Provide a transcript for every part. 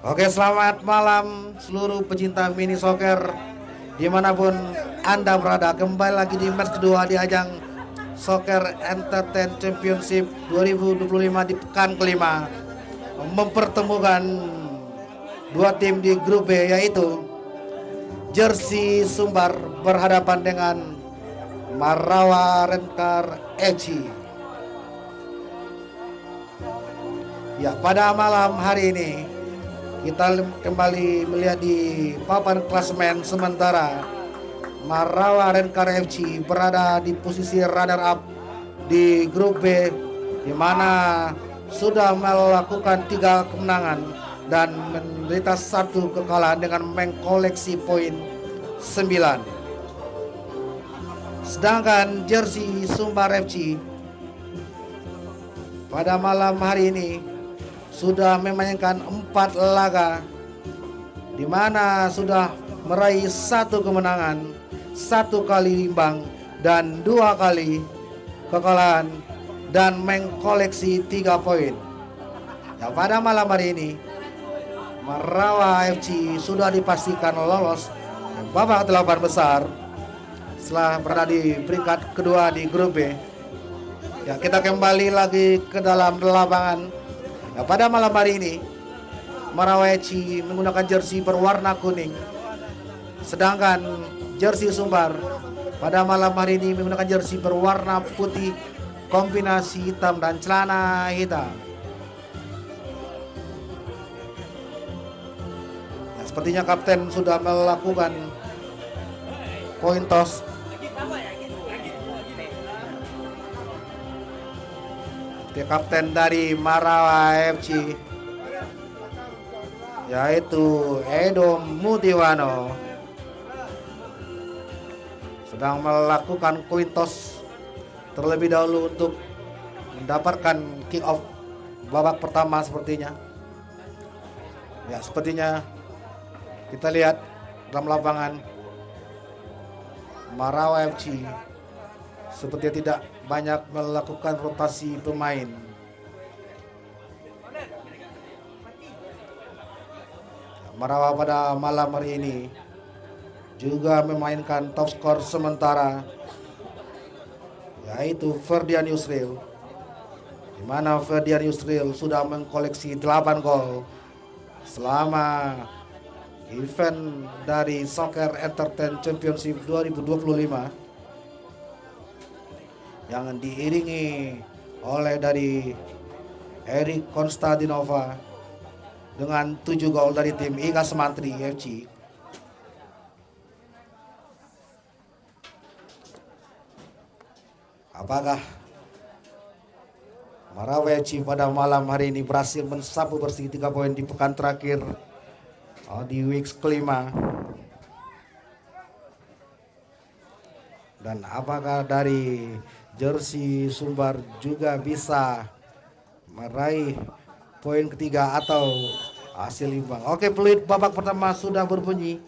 Oke, selamat malam seluruh pecinta mini soccer dimanapun Anda berada. Kembali lagi di match kedua di ajang Soccer Entertain Championship 2025 di pekan kelima, mempertemukan dua tim di grup B, yaitu Jersey Sumbar berhadapan dengan Marawa Redcar FC. Ya, pada malam hari ini kita kembali melihat di papan klasemen sementara. Marawa Redcar FC berada di posisi runner up di grup B, di mana sudah melakukan 3 kemenangan dan menderita 1 kekalahan dengan mengkoleksi poin 9. Sedangkan Jersey Sumbar FC pada malam hari ini sudah memainkan 4 laga, di mana sudah meraih 1 kemenangan, 1 kali imbang dan 2 kali kekalahan dan mengkoleksi 3 poin. Ya, pada malam hari ini Marawa FC sudah dipastikan lolos babak 8 besar setelah berada di peringkat kedua di grup B. Ya, kita kembali lagi ke dalam lapangan. Nah, pada malam hari ini Marawa FC menggunakan jersey berwarna kuning, sedangkan Jersey Sumbar pada malam hari ini menggunakan jersey berwarna putih kombinasi hitam dan celana hitam. Nah, sepertinya kapten sudah melakukan poin toss. Kapten dari Marawa FC yaitu Edo Mutiwano sedang melakukan coin toss terlebih dahulu untuk mendapatkan kick off babak pertama sepertinya. Ya, sepertinya kita lihat dalam lapangan Marawa FC sepertinya tidak banyak melakukan rotasi pemain. Marawa pada malam hari ini juga memainkan top skor sementara, yaitu Ferdian Yusril, di mana Ferdian Yusril sudah mengkoleksi 8 gol selama event dari Soccer Entertain Championship 2025 yang diiringi oleh dari Erik Konstantinova dengan 7 gol dari tim Iga Semantri FC. Apakah Marawa FC pada malam hari ini berhasil mensapu bersih 3 poin di pekan terakhir di weeks kelima? Dan apakah dari Jersey Sumbar juga bisa meraih poin ketiga atau hasil imbang? Oke, peluit babak pertama sudah berbunyi.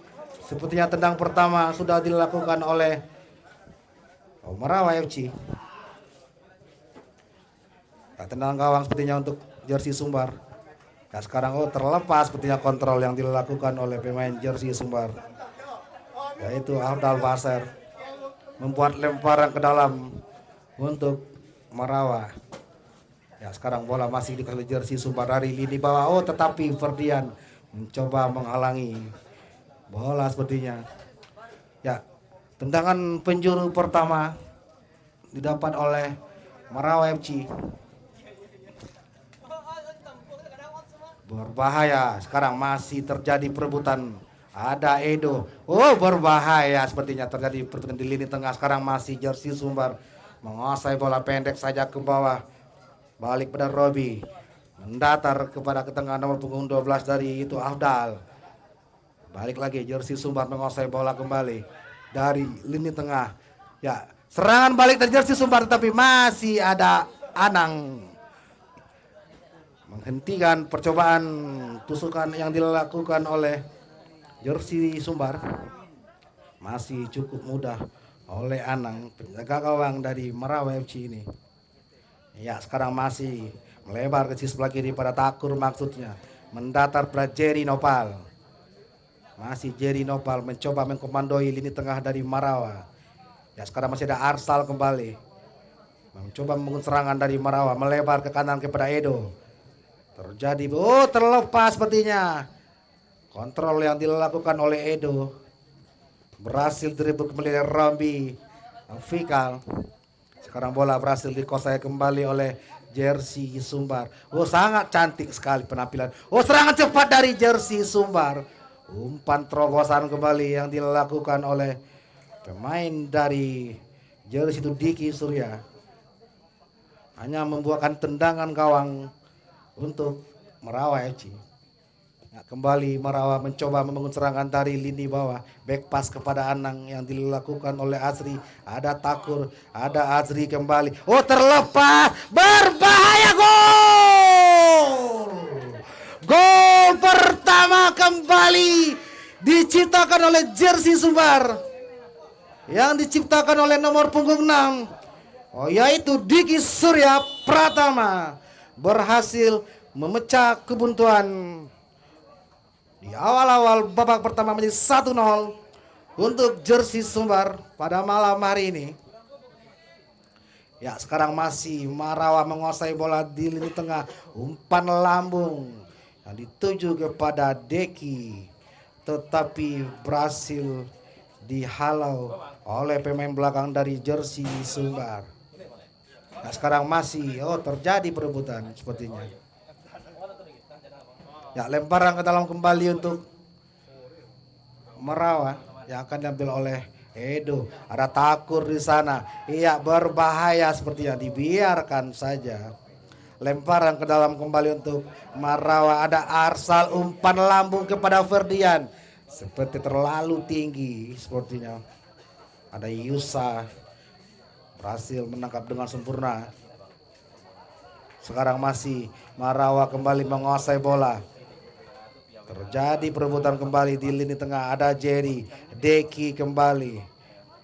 Sepertinya tendang pertama sudah dilakukan oleh Marawa FC. Nah, tendang gawang sepertinya untuk Jersey Sumbar. Nah, sekarang terlepas sepertinya kontrol yang dilakukan oleh pemain Jersey Sumbar, yaitu Abdal Basir, membuat lemparan ke dalam untuk Marawa. Ya, sekarang bola masih dikasih Jersey Sumbar dari lini bawah. Tetapi Ferdian mencoba menghalangi bola sepertinya. Ya, tendangan penjuru pertama didapat oleh Marawa FC. Berbahaya. Sekarang masih terjadi perebutan. Ada Edo. Berbahaya sepertinya terjadi pertemuan di lini tengah. Sekarang masih Jersey Sumbar menguasai bola pendek saja ke bawah. Balik pada Robi. Mendatar kepada ke tengah nomor punggung 12 dari itu Afdal. Balik lagi Jersey Sumbar menguasai bola kembali dari lini tengah. Ya, serangan balik dari Jersey Sumbar, tetapi masih ada Anang menghentikan percobaan tusukan yang dilakukan oleh Jersey Sumbar. Masih cukup mudah oleh Anang, penjaga gawang dari Marawa FC ini. Ya, sekarang masih melebar ke sisi sebelah kiri pada Takur maksudnya. mendatar pada Jerry Nopal. Masih Jerry Nopal mencoba mengkomandoi lini tengah dari Marawa. Ya sekarang masih ada Arsal kembali. Mencoba membangun serangan dari Marawa, melebar ke kanan kepada Edo. Terjadi, terlepas sepertinya. Kontrol yang dilakukan oleh Edo. Berhasil dribble kembali dari Rambi Fikal. Sekarang bola berhasil dikuasai kembali oleh Jersey Sumbar. Sangat cantik sekali penampilan. Serangan cepat dari Jersey Sumbar. Umpan terobosan kembali yang dilakukan oleh pemain dari Jersey itu Diki Surya. Hanya membuahkan tendangan gawang untuk Marawa FC. Kembali Marawa mencoba membangun serangan dari lini bawah. Back pass kepada Anang yang dilakukan oleh Azri. Ada Takur, ada Azri kembali. Terlepas, berbahaya, gol! Gol pertama kembali diciptakan oleh Jersey Sumbar. Yang diciptakan oleh nomor punggung 6. Yaitu Diki Surya Pratama. Berhasil memecah kebuntuan. Di awal-awal babak pertama menjadi 1-0 untuk Jersey Sumbar pada malam hari ini. Ya sekarang masih Marawa menguasai bola di lini tengah. Umpan lambung yang dituju kepada Deki. Tetapi berhasil dihalau oleh pemain belakang dari Jersey Sumbar. Nah sekarang masih terjadi perebutan sepertinya. Ya lemparan ke dalam kembali untuk Marawa yang akan diambil oleh Edo. Ada Takur di sana. Iya berbahaya sepertinya, dibiarkan saja. Lemparan ke dalam kembali untuk Marawa. Ada Arsal, umpan lambung kepada Ferdian. Seperti terlalu tinggi sepertinya. Ada Yusa berhasil menangkap dengan sempurna. Sekarang masih Marawa kembali menguasai bola. Terjadi perebutan kembali di lini tengah. Ada Jerry, Deki kembali.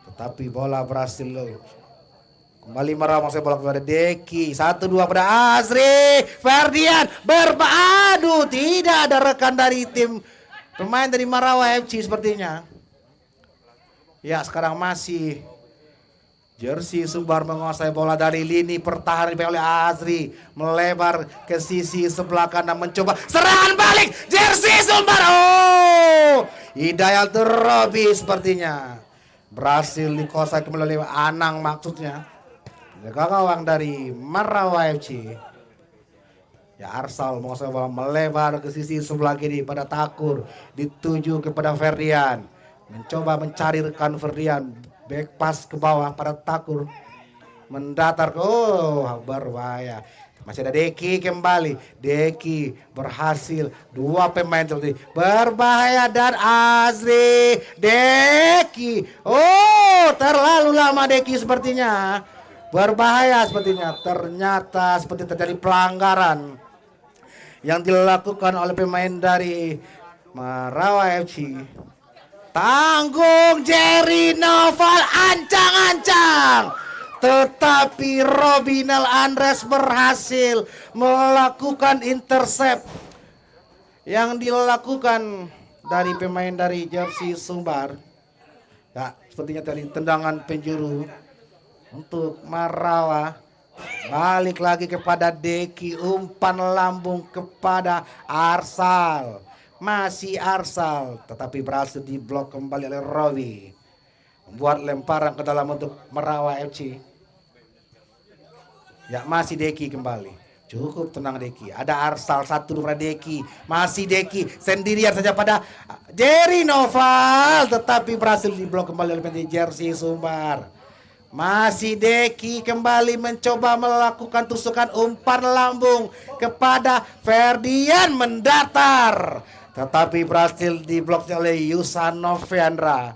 Tetapi bola berhasil kembali Marawa menguasai bola kepada Deki. 1-2 pada Azri. Ferdian aduh, tidak ada rekan dari tim pemain dari Marawa FC sepertinya. Ya sekarang masih Jersey Sumbar menguasai bola dari lini pertahanan oleh Azri. Melebar ke sisi sebelah kanan mencoba serangan balik. Jersey Sumbar. Hidayat Robi sepertinya. Berhasil dikuasai kembali oleh Anang maksudnya. Gawang dari Marawa FC. Ya Arsal menguasai bola melebar ke sisi sebelah kiri pada Takur. Dituju kepada Ferdian. Mencoba mencari rekan Ferdian. Back pass ke bawah pada Takur. Mendatar ke berbahaya. Masih ada Deki kembali. Deki berhasil. Dua pemain seperti berbahaya dan Azri. Deki. Terlalu lama Deki sepertinya. Berbahaya sepertinya. Ternyata seperti terjadi pelanggaran yang dilakukan oleh pemain dari Marawa FC. Tanggung Jerry Noval ancang-ancang. Tetapi Robinel Andres berhasil melakukan intercept yang dilakukan dari pemain dari Jersey Sumbar. Ya, sepertinya tadi tendangan penjuru untuk Marawa. Balik lagi kepada Deki, umpan lambung kepada Arsal. Masih Arsal, tetapi berhasil diblok kembali oleh Robi. Membuat lemparan ke dalam untuk Marawa FC. Ya masih Deki kembali. Cukup tenang Deki. Ada Arsal, 1-2 Deki. Masih Deki sendirian saja pada Jerry Noval. Tetapi berhasil diblok kembali oleh Jersey Sumbar. Masih Deki kembali mencoba melakukan tusukan umpan lambung kepada Ferdian mendatar. Tetapi berhasil diblok oleh Yusa Noviandra.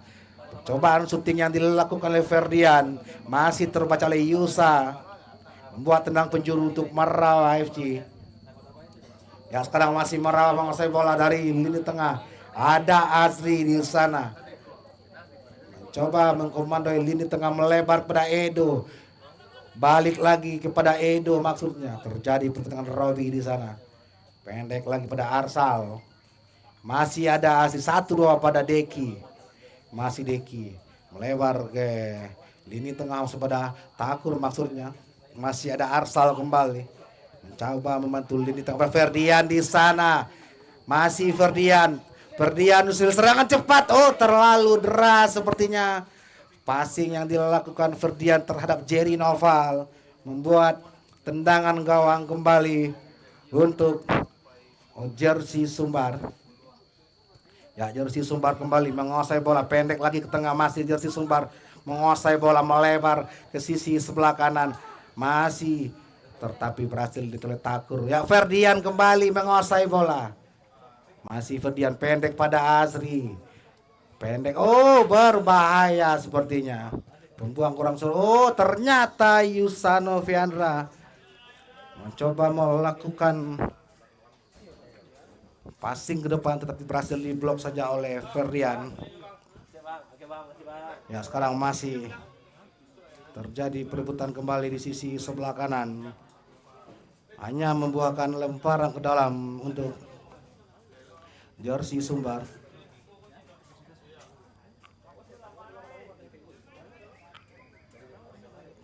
Percobaan syuting yang dilakukan oleh Ferdian masih terbaca oleh Yusa. Membuat tendang penjuru untuk Marawa FC. Ya sekarang masih Marawa menguasai bola dari lini tengah. Ada Azri di sana. Mencoba mengkomandoi lini tengah melebar pada Edo. Balik lagi kepada Edo maksudnya. Terjadi pertentangan Robi di sana. Pendek lagi pada Arsal. Masih ada Asri 1-2 pada Deki. Masih Deki melebar ke lini tengah pada Takur maksudnya. Masih ada Arsal kembali. Mencoba membantu lini tengah Ferdian di sana. Masih Ferdian. Ferdian usul serangan cepat. Oh, terlalu deras sepertinya. Passing yang dilakukan Ferdian terhadap Jerry Noval membuat tendangan gawang kembali untuk Jersey Sumbar. Ya, Jersey Sumbar kembali menguasai bola, pendek lagi ke tengah, masih Jersey Sumbar menguasai bola, melebar ke sisi sebelah kanan, masih tetapi berhasil Takur. Ya, Ferdian kembali menguasai bola, masih Ferdian pendek pada Azri, pendek. Oh, berbahaya sepertinya, pembuang kurang suruh. Oh, ternyata Yusano Fiandra mencoba melakukan passing ke depan tetapi berhasil diblok saja oleh Ferdian. Ya, sekarang masih terjadi perebutan kembali di sisi sebelah kanan. Hanya membuahkan lemparan ke dalam untuk Jersey Sumbar.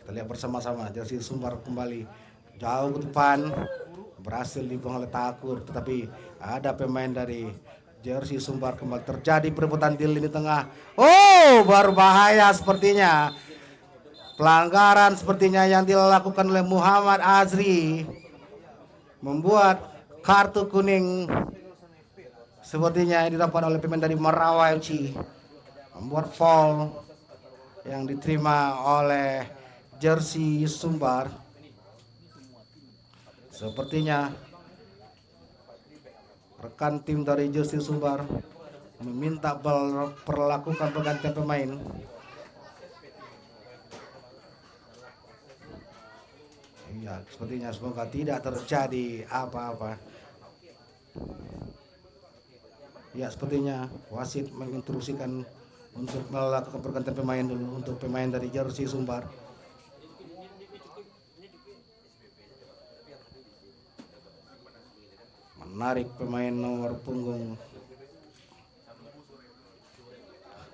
Kita lihat bersama-sama Jersey Sumbar kembali jauh ke depan, berhasil dibuang oleh Takur, tetapi ada pemain dari Jersey Sumbar kembali. Terjadi perebutan di lini tengah. Oh, berbahaya sepertinya. Pelanggaran sepertinya yang dilakukan oleh Muhammad Azri membuat kartu kuning sepertinya yang didapat oleh pemain dari Marawa FC, membuat foul yang diterima oleh Jersey Sumbar. Sepertinya rekan tim dari Jersey Sumbar meminta perlakukan pergantian pemain. Iya, sepertinya semoga tidak terjadi apa-apa. Ya, sepertinya wasit menginstruksikan untuk melakukan pergantian pemain dulu untuk pemain dari Jersey Sumbar. Menarik pemain nomor punggung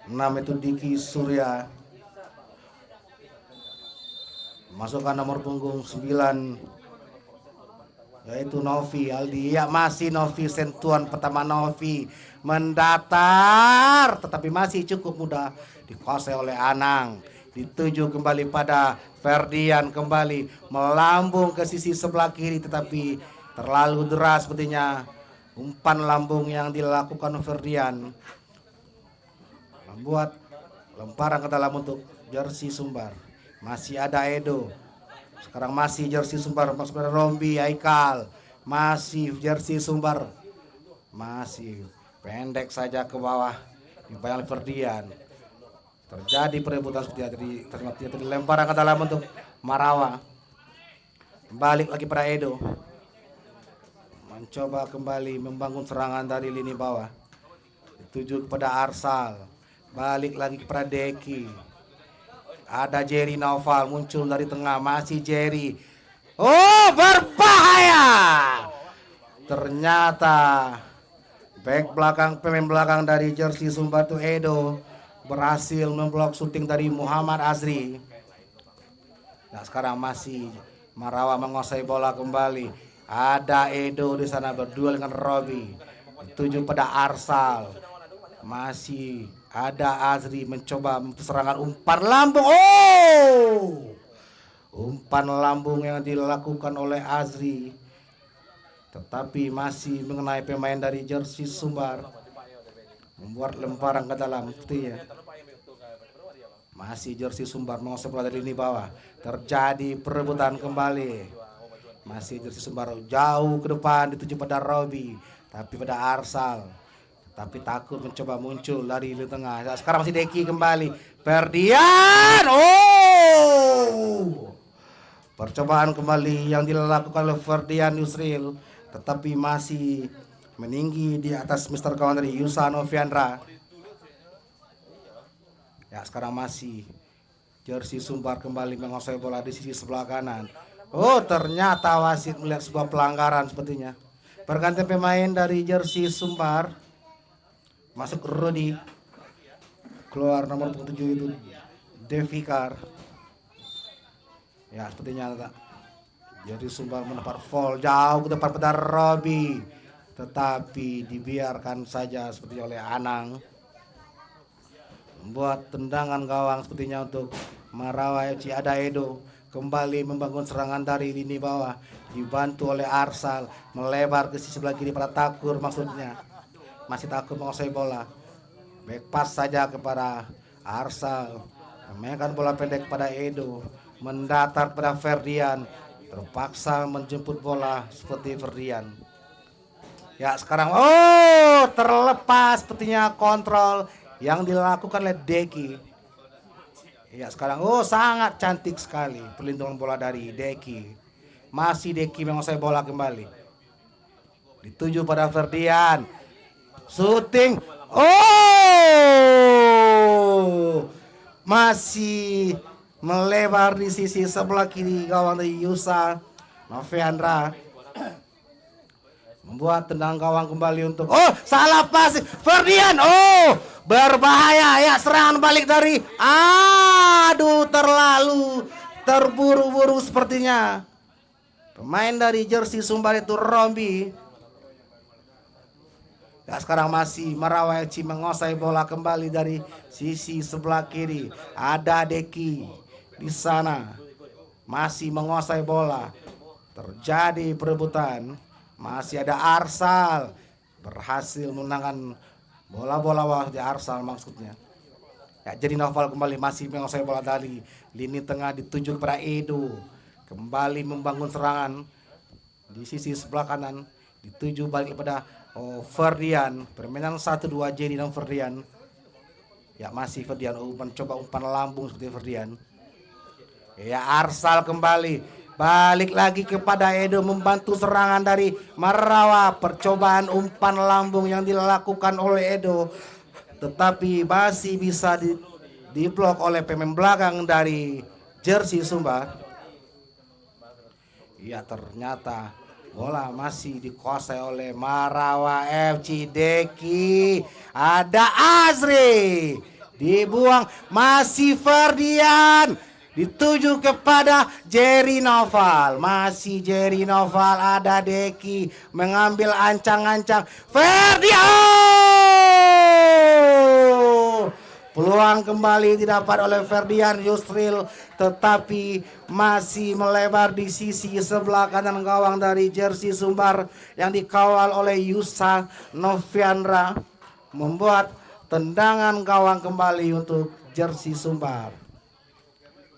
6 itu Diki Surya. Masukkan nomor punggung 9 yaitu Novi Aldi. Ya, masih Novi, sentuhan pertama Novi mendatar tetapi masih cukup mudah dikuasai oleh Anang. Dituju kembali pada Ferdian, kembali melambung ke sisi sebelah kiri tetapi terlalu deras sepertinya umpan lambung yang dilakukan Ferdian membuat lemparan ke dalam untuk Jersey Sumbar. Masih ada Edo. Sekarang masih Jersey Sumbar masuk pada Rombi Aikal. Masih Jersey Sumbar. Masih pendek saja ke bawah dibayang Ferdian. Terjadi perebutan seperti tadi lemparan ke dalam untuk Marawa. Balik lagi pada Edo. Mencoba kembali membangun serangan dari lini bawah. Dituju kepada Arsal. Balik lagi kepada Deki. Ada Jerry Noval muncul dari tengah. Masih Jerry. Oh, berbahaya. Ternyata back belakang, pemain belakang dari Jersey Sumbar itu Edo berhasil memblok syuting dari Muhammad Azri. Nah, sekarang masih Marawa menguasai bola kembali. Ada Edo di sana berduel dengan Robi. Dituju pada Arsal. Masih ada Azri mencoba serangan umpan lambung. Oh! Umpan lambung yang dilakukan oleh Azri. Tetapi masih mengenai pemain dari Jersey Sumbar. Membuat lemparan ke dalam sepertinya. Masih Jersey Sumbar menguasai bola dari lini bawah. Terjadi perebutan kembali. Masih Jersey Sumbar jauh ke depan dituju pada Robi, tapi pada Arsal. Tapi Takur mencoba muncul dari lini tengah. Sekarang masih Deki kembali. Ferdian. Oh! Percobaan kembali yang dilakukan oleh Ferdian Yusril, tetapi masih meninggi di atas Mr. Kawan dari Yusano Fiandra. Ya, sekarang masih Jersey Sumbar kembali menguasai bola di sisi sebelah kanan. Oh, ternyata wasit melihat sebuah pelanggaran sepertinya. Pergantian pemain dari jersey Sumbar. Masuk Rudi. Keluar nomor 7 itu Devikar. Ya sepertinya jadi Sumbar mendapat foul jauh ke depan pada Robi, tetapi dibiarkan saja seperti oleh Anang. Membuat tendangan gawang sepertinya untuk Marawa FC. Ada Edo kembali membangun serangan dari lini bawah, dibantu oleh Arsal, melebar ke sisi sebelah kiri pada Takur, maksudnya masih Takur menguasai bola. Back pass saja kepada Arsal, memainkan bola pendek kepada Edo, mendatar pada Ferdian, terpaksa menjemput bola seperti Ferdian. Ya sekarang terlepas sepertinya kontrol yang dilakukan oleh Deki. Ya sekarang sangat cantik sekali perlindungan bola dari Deki. Masih Deki menguasai bola kembali. Dituju pada Ferdian. Shooting. Masih melebar di sisi sebelah kiri gawang dari Yusa Noviandra. Membuat tendang gawang kembali untuk salah pas Ferdian. Berbahaya ya, serangan balik dari terlalu terburu-buru sepertinya pemain dari jersey Sumbar itu Rombi. Ya sekarang masih Marawa FC menguasai bola kembali dari sisi sebelah kiri. Ada Deki di sana masih menguasai bola. Terjadi perebutan. Masih ada Arsal berhasil menangkan bola-bola di Arsal maksudnya. Ya, jadi Noval kembali masih menguasai bola dari lini tengah, dituju kepada Edo. Kembali membangun serangan di sisi sebelah kanan, dituju balik kepada Ferdian. Permainan 1-2 jadi dan Ferdian. Ya masih Ferdian mencoba umpan lambung seperti Ferdian. Ya Arsal kembali balik lagi kepada Edo, membantu serangan dari Marawa. Percobaan umpan lambung yang dilakukan oleh Edo, tetapi masih bisa diblok oleh pemain belakang dari jersey Sumbar. Ya ternyata bola masih dikuasai oleh Marawa FC. Deki, ada Azri, dibuang, masih Ferdian, dituju kepada Jerry Noval. Masih Jerry Noval, ada Deki mengambil ancang-ancang Ferdian. Peluang kembali didapat oleh Ferdian Yusril, tetapi masih melebar di sisi sebelah kanan gawang dari jersey Sumbar yang dikawal oleh Yusa Noviandra. Membuat tendangan gawang kembali untuk jersey Sumbar.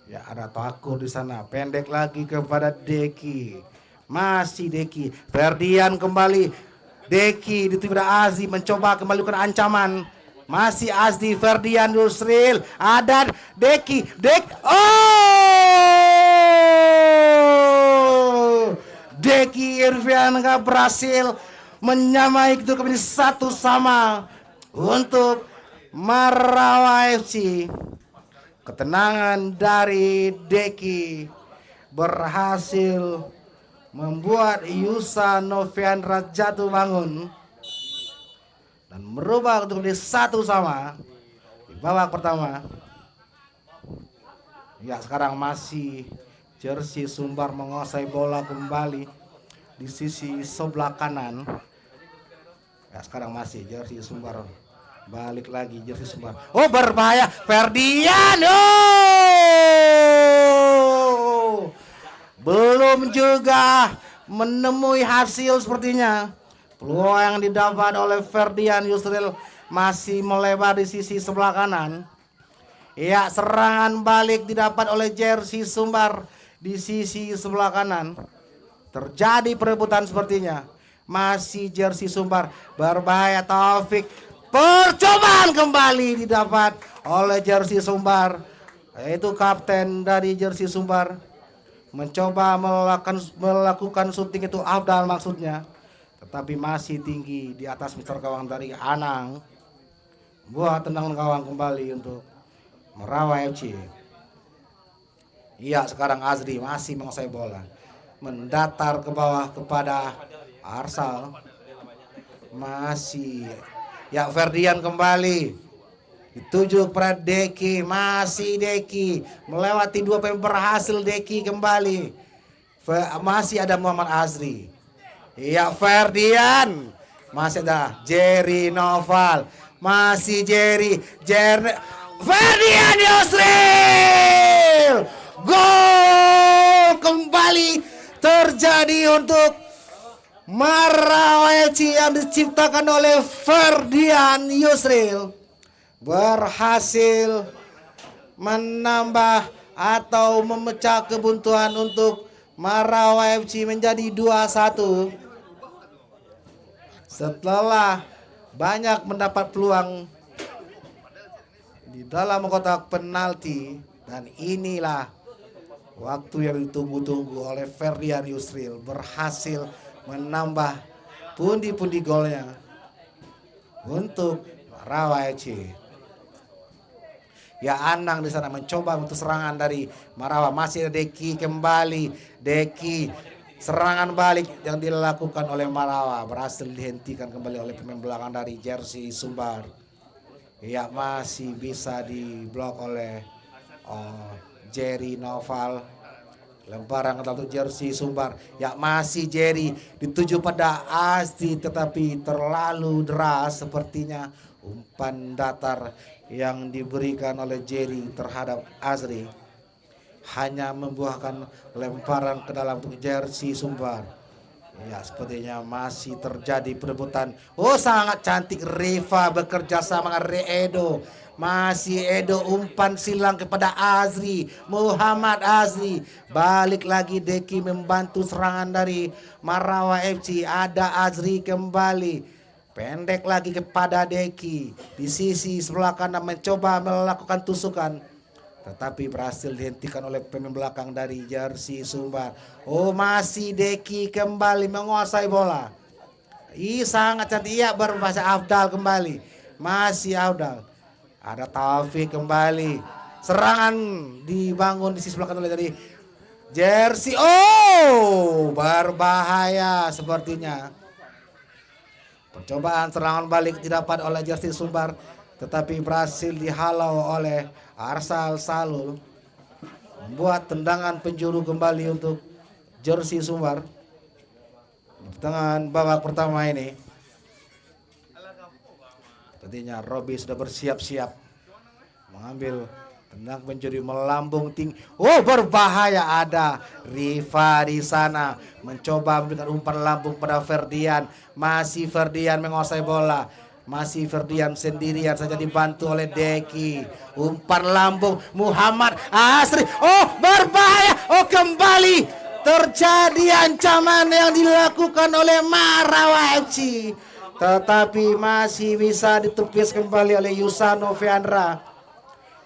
Ya ada Takur di sana, pendek lagi kepada Deki. Masih Deki, Ferdian kembali. Deki dituju pada Azdi, mencoba kembali ke ancaman. Masih Azdi, Ferdian Yusril, ada Deki. Deki Irfian nggak berhasil menyamai itu kembali 1-1 untuk Marawa FC. Ketenangan dari Deki berhasil membuat Yusa Noviandra jatuh bangun dan merubah untuk di 1-1 di babak pertama. Ya sekarang masih jersey Sumbar menguasai bola kembali di sisi sebelah kanan. Ya sekarang masih jersey Sumbar. Balik lagi jersey Sumbar. Berbahaya Ferdian. Belum juga menemui hasil sepertinya. Peluang yang didapat oleh Ferdian Yusril masih melebar di sisi sebelah kanan. Ya serangan balik didapat oleh jersey Sumbar di sisi sebelah kanan. Terjadi perebutan sepertinya. Masih jersey Sumbar, berbahaya Taufik. Percobaan kembali didapat oleh jersey Sumbar, yaitu kapten dari jersey Sumbar. Mencoba melakukan syuting itu Abdal maksudnya, tetapi masih tinggi di atas mister gawang dari Anang. Buat tendangan gawang kembali untuk Marawa FC. Iya sekarang Azri masih menguasai bola, mendatar ke bawah kepada Arsal. Masih ya Ferdian kembali dituju kepada Deki, masih Deki melewati dua pemain, berhasil Deki kembali. Masih ada Muhammad Azri. Ya Ferdian, masih ada Jerry Noval, masih Ferdian Yusril. Gol kembali terjadi untuk Marawa FC yang diciptakan oleh Ferdian Yusril, berhasil menambah atau memecah kebuntuan untuk Marawa FC menjadi 2-1 setelah banyak mendapat peluang di dalam kotak penalti. Dan inilah waktu yang ditunggu-tunggu oleh Ferdian Yusril, berhasil menambah pundi-pundi golnya untuk Marawa FC. Ya Anang di sana mencoba untuk serangan dari Marawa, masih ada Deki kembali. Deki, serangan balik yang dilakukan oleh Marawa berhasil dihentikan kembali oleh pemain belakang dari jersey Sumbar. Ya masih bisa diblok oleh Jerry Noval. Lemparan untuk jersey Sumbar. Ya masih Jerry dituju pada Azri, tetapi terlalu deras sepertinya umpan datar yang diberikan oleh Jerry terhadap Azri. Hanya membuahkan lemparan ke dalam untuk jersey Sumbar. Ya sepertinya masih terjadi perebutan. Oh sangat cantik Riva bekerja sama dengan Edo. Masih Edo umpan silang kepada Azri, Muhammad Azri. Balik lagi Deki membantu serangan dari Marawa FC. Ada Azri kembali. Pendek lagi kepada Deki. Di sisi sebelah kanan mencoba melakukan tusukan, tetapi berhasil dihentikan oleh pemain belakang dari jersey Sumbar. Oh masih Deki kembali menguasai bola. Sangat cantik. Iya berbahasa Afdal kembali. Masih Afdal. Ada Taufik kembali. Serangan dibangun di sisi belakang oleh dari jersey. Oh berbahaya sepertinya. Percobaan serangan balik didapat oleh jersey Sumbar, tetapi berhasil dihalau oleh Arsal Salul. Membuat tendangan penjuru kembali untuk jersey Sumbar. Dengan babak pertama ini sepertinya Robi sudah bersiap-siap mengambil tendang penjuru melambung tinggi. Oh berbahaya, ada Riva di sana mencoba memberikan umpan lambung pada Ferdian. Masih Ferdian menguasai bola. Masih Ferdian sendirian saja dibantu oleh Deki. Umpan lambung Muhammad Asri. Oh berbahaya. Oh kembali terjadi ancaman yang dilakukan oleh Marawa FC, tetapi masih bisa ditepis kembali oleh Yusano Fiandra.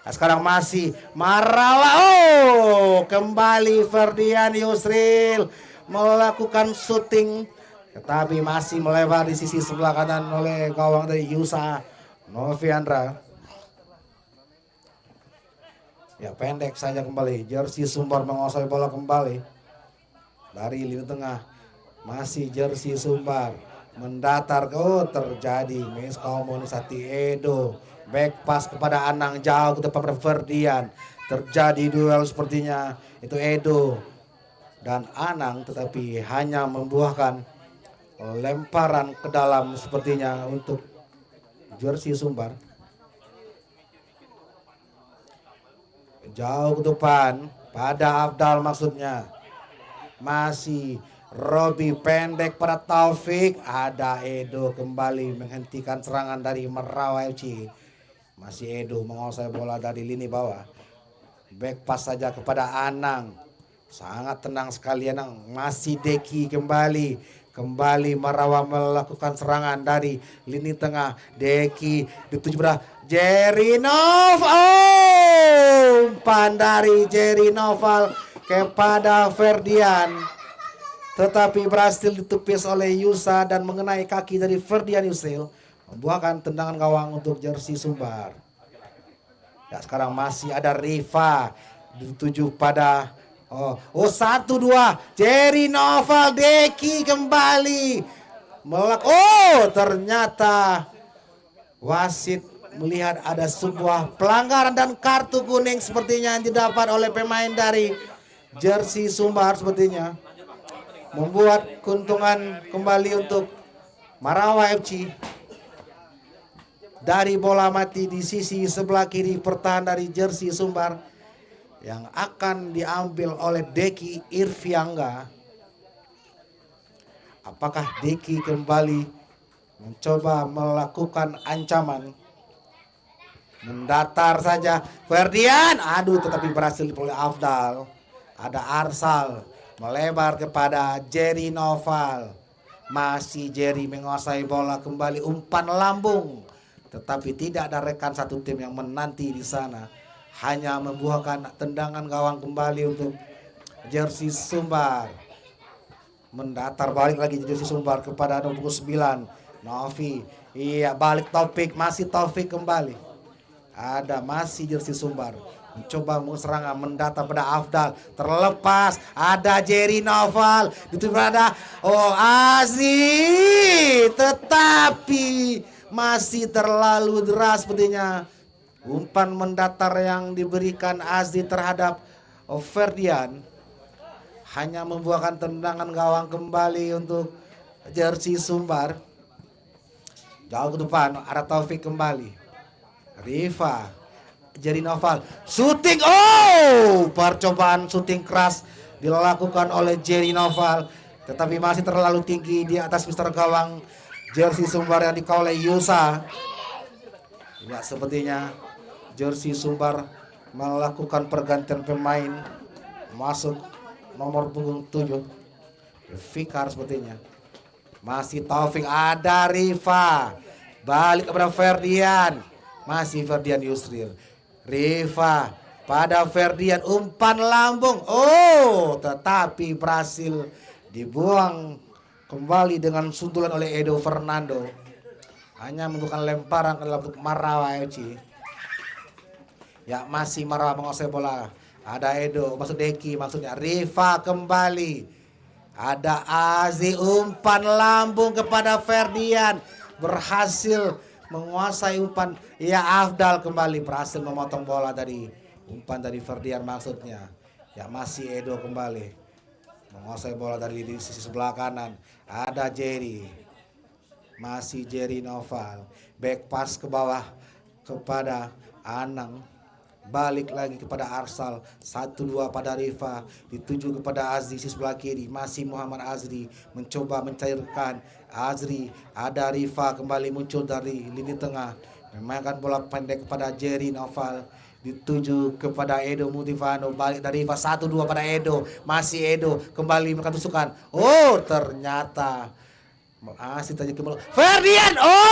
Nah, sekarang masih Marawa. Oh kembali Ferdian Yusril melakukan syuting, tetapi masih melebar di sisi sebelah kanan oleh gawang dari Yusa Noviandra. Ya pendek saja kembali. Jersey Sumbar menguasai bola kembali dari lini tengah. Masih jersey Sumbar mendatar. Oh terjadi miskomunikasi. Edo back pass kepada Anang jauh ke depan Ferdian. Terjadi duel sepertinya itu Edo dan Anang, tetapi hanya membuahkan lemparan ke dalam sepertinya untuk jersey Sumbar. Jauh ke depan pada Afdal maksudnya. Masih Robi pendek pada Taufik. Ada Edo kembali menghentikan serangan dari Marawa FC. Masih Edo menguasai bola dari lini bawah. Back pass saja kepada Anang. Sangat tenang sekali Anang. Masih Deki kembali. Kembali Marawa melakukan serangan dari lini tengah. Deki dituju pada Jerry Noval. Oh, umpan dari Jerry Noval kepada Ferdian, tetapi berhasil ditepis oleh Yusa dan mengenai kaki dari Ferdian Yusril, membuahkan tendangan gawang untuk jersey Sumbar. Ya, sekarang masih ada Riva dituju pada 1-2 Jerry Noval. Deki kembali Oh, ternyata wasit melihat ada sebuah pelanggaran dan kartu kuning sepertinya yang didapat oleh pemain dari jersey Sumbar, sepertinya membuat keuntungan kembali untuk Marawa FC. Dari bola mati di sisi sebelah kiri pertahanan dari jersey Sumbar yang akan diambil oleh Deki Irviangga. Apakah Deki kembali mencoba melakukan ancaman? Mendatar saja Ferdian, aduh, tetapi berhasil oleh Afdal. Ada Arsal melebar kepada Jerry Noval. Masih Jerry menguasai bola, kembali umpan lambung, tetapi tidak ada rekan satu tim yang menanti di sana. Hanya membuahkan tendangan gawang kembali untuk jersey Sumbar. Mendatar balik lagi jersey Sumbar kepada nomor 9 Novi. Iya, balik Taufik, masih Taufik kembali. Ada masih jersey Sumbar mencoba serangan, mendatar pada Afdal, terlepas. Ada Jerry Noval, itu berada Azri, tetapi masih terlalu deras sepertinya umpan mendatar yang diberikan Azri terhadap Ferdian. Hanya membuahkan tendangan gawang kembali untuk jersey Sumbar. Jauh ke depan, ada Taufik kembali. Riva, Jerry Noval, syuting. Oh, percobaan syuting keras dilakukan oleh Jerry Noval, tetapi masih terlalu tinggi di atas mister gawang jersey Sumbar yang dikawal oleh Yusa. Ya, sepertinya jersey Sumbar melakukan pergantian pemain. Masuk nomor punggung 7 Fikar sepertinya. Masih Taufik, ada Riva, balik kepada Ferdian. Masih Ferdian Yusril. Riva pada Ferdian, umpan lambung. Oh, tetapi berhasil dibuang kembali dengan sundulan oleh Edo Fernando. Hanya membutuhkan lemparan ke dalam Marawa FC. Ya, masih Marawa menguasai bola. Ada Edo, maksud Deki, maksudnya Riva kembali. Ada Azi, umpan lambung kepada Ferdian, berhasil menguasai umpan. Ya, Afdal kembali berhasil memotong bola dari umpan dari Ferdian maksudnya. Ya, masih Edo kembali menguasai bola dari di sisi sebelah kanan. Ada Jerry, masih Jerry Noval, back pass ke bawah kepada Anang. Balik lagi kepada Arsal, 1-2 pada Riva, dituju kepada Azri di sebelah kiri. Masih Muhammad Azri mencoba mencairkan. Azri, ada Riva kembali muncul dari lini tengah, memainkan bola pendek kepada Jerry Noval, dituju kepada Edo Mutivano. Balik dari Riva, 1-2 pada Edo. Masih Edo kembali melakukan tusukan. Oh, ternyata masih terjadi kembali Ferdian. Oh,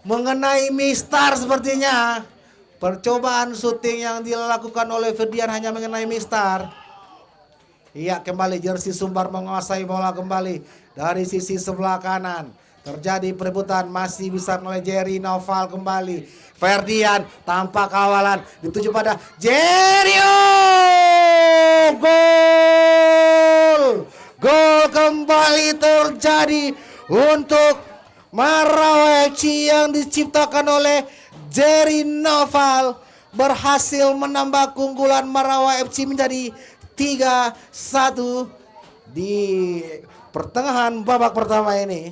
mengenai Mistar sepertinya. Percobaan syuting yang dilakukan oleh Ferdian hanya mengenai Mistar. Iya, kembali jersey Sumbar menguasai bola kembali dari sisi sebelah kanan. Terjadi perebutan, masih bisa oleh Jerry Noval kembali. Ferdian tanpa kawalan, dituju pada Jerry. Oh, gol! Gol kembali terjadi untuk Marawa FC yang diciptakan oleh Jerry Noval, berhasil menambah keunggulan Marawa FC menjadi 3-1 di pertengahan babak pertama ini.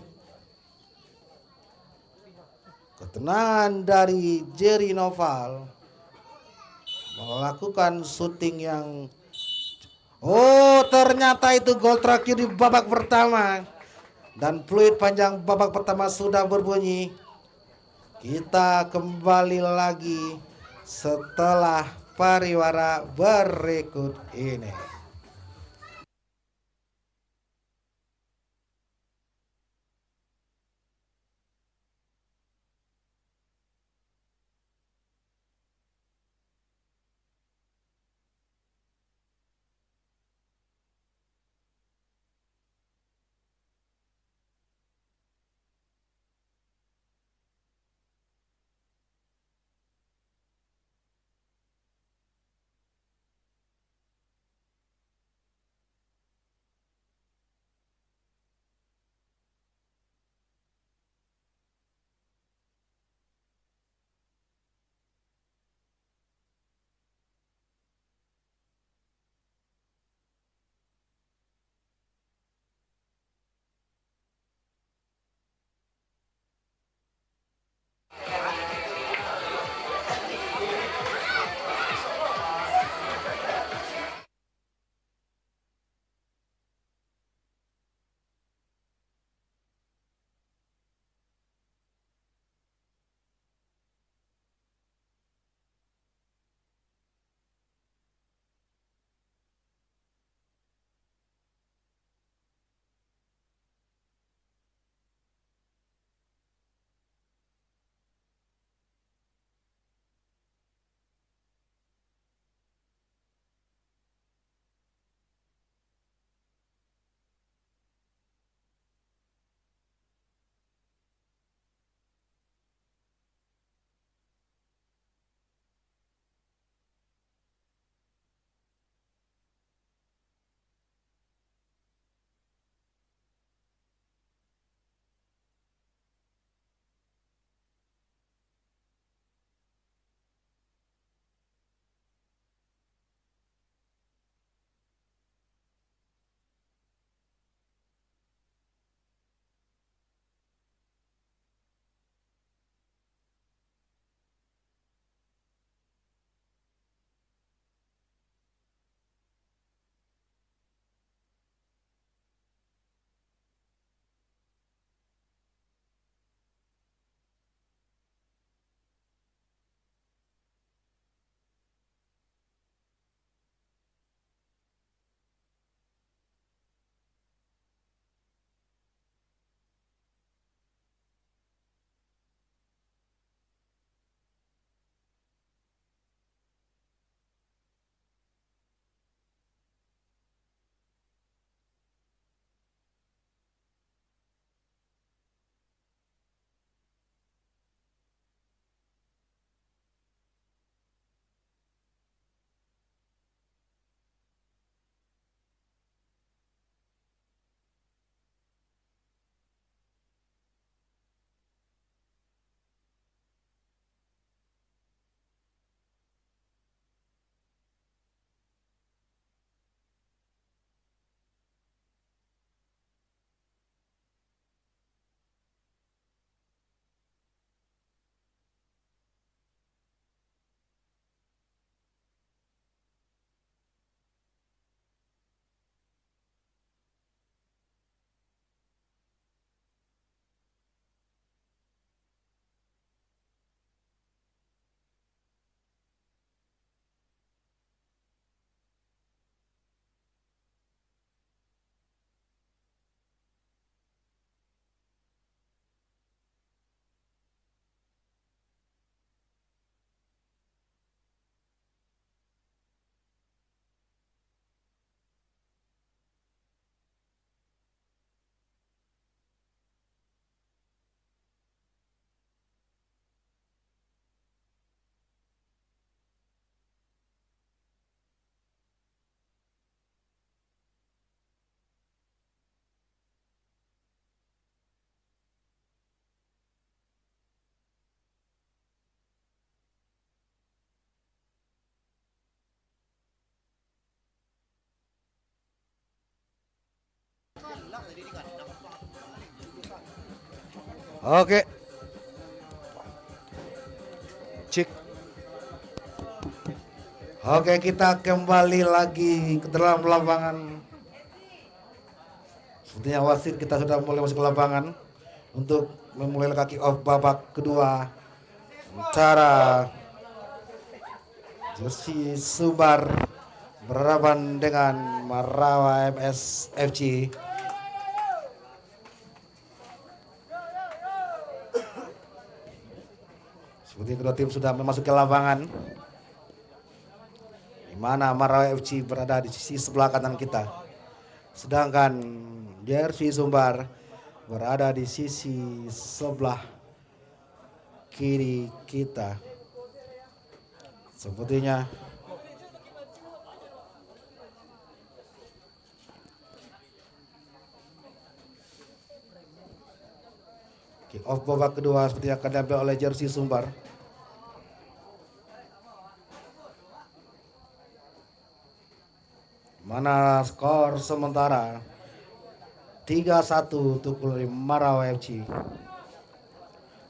Ketenangan dari Jerry Noval melakukan syuting yang ternyata itu gol terakhir di babak pertama. Dan fluid panjang babak pertama sudah berbunyi. Kita kembali lagi setelah pariwara berikut ini. Oke. Cek. Oke, kita kembali lagi ke dalam lapangan. Sepertinya wasit kita sudah mulai masuk ke lapangan untuk memulai kick off babak kedua antara Jersey Sumbar berhadapan dengan Marawa MS FC. Seperti kedua tim sudah memasuki lapangan, di mana Marawa FC berada di sisi sebelah kanan kita, sedangkan Jersey Sumbar berada di sisi sebelah kiri kita. Sepertinya kick off babak kedua seperti akan diambil oleh Jersey Sumbar. Mana skor sementara 3-1 untuk Marawa FC.